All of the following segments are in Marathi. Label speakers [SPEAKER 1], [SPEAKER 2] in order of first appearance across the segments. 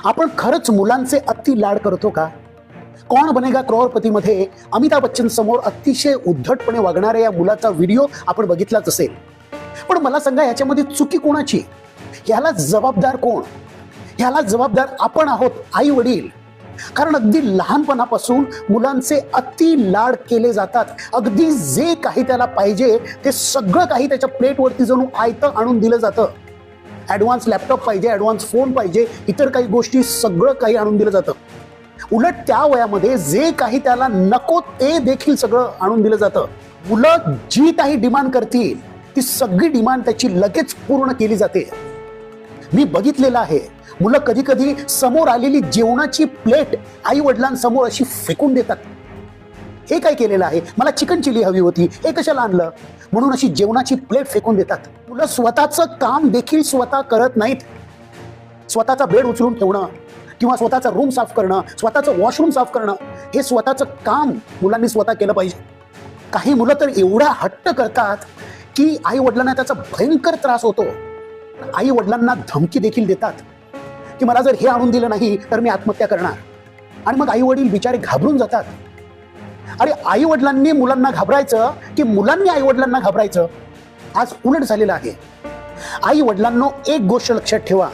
[SPEAKER 1] आपण खरंच मुलांचे अति लाड करतो का? कौन बनेगा करोडपती मध्ये अमिताभ बच्चन समोर अतिशय उद्धटपणे वागणाऱ्या या मुलाचा व्हिडिओ आपण बघितलाच असेल. पण मला सांगा, याच्यामध्ये चुकी कोणाची? याला जबाबदार कोण? याला जबाबदार आपण आहोत, आई वडील. कारण अगदी लहानपणापासून मुलांचे अति लाड केले जातात. अगदी जे काही त्याला पाहिजे ते सगळं काही त्याच्या प्लेटवरती जणू आयतं आणून दिलं जातं. ॲडव्हान्स लॅपटॉप पाहिजे, ॲडव्हान्स फोन पाहिजे, इतर काही गोष्टी सगळं काही आणून दिलं जातं. उलट त्या वयामध्ये जे काही त्याला नको ते देखील सगळं आणून दिलं जातं. मुलं जी काही डिमांड करतील ती सगळी डिमांड त्याची लगेच पूर्ण केली जाते. मी बघितलेलं आहे, मुलं कधी कधी समोर आलेली जेवणाची प्लेट आई वडिलांसमोर अशी फेकून देतात. हे काय केलेलं आहे? मला चिकन चिली हवी होती, हे कशाला आणलं म्हणून अशी जेवणाची प्लेट फेकून देतात. मुलं स्वतःचं काम देखील स्वतः करत नाहीत. स्वतःचा बेड उचलून ठेवणं किंवा स्वतःचा रूम साफ करणं, स्वतःचं वॉशरूम साफ करणं, हे स्वतःचं काम मुलांनी स्वतः केलं पाहिजे. काही मुलं तर एवढा हट्ट करतात की आई वडिलांना त्याचा भयंकर त्रास होतो. आई वडिलांना धमकी देखील देतात की मला जर हे आणून दिलं नाही तर मी आत्महत्या करणार. आणि मग आई वडील बिचारे घाबरून जातात. अरे, आई वडिलांनी मुलांना घाबरायचं की मुलांनी आई वडिलांना घाबरायचं? आज उलट झालेलं आहे. आई वडिलांनो, एक गोष्ट लक्षात ठेवा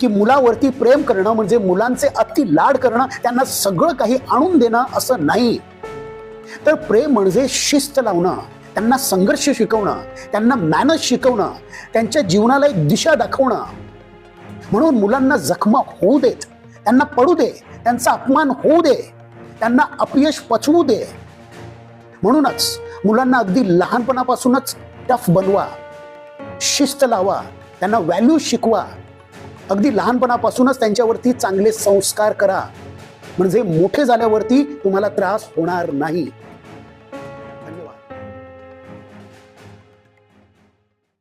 [SPEAKER 1] की मुलावरती प्रेम करणं म्हणजे मुलांचे अति लाड करणं, त्यांना सगळं काही आणून देणं असं नाही. तर प्रेम म्हणजे शिस्त लावणं, त्यांना संघर्ष शिकवणं, त्यांना मॅनर्स शिकवणं, त्यांच्या जीवनाला एक दिशा दाखवणं. म्हणून मुलांना जखमा होऊ देत, त्यांना पडू दे, त्यांचा अपमान होऊ दे, त्यांना अपयश पचवू दे. म्हणूनच मुलांना अगदी लहानपणापासूनच टफ बनवा, शिस्त लावा, त्यांना व्हॅल्यू शिकवा. अगदी लहानपणापासूनच त्यांच्यावरती चांगले संस्कार करा, म्हणजे मोठे झाल्यावरती तुम्हाला त्रास होणार नाही.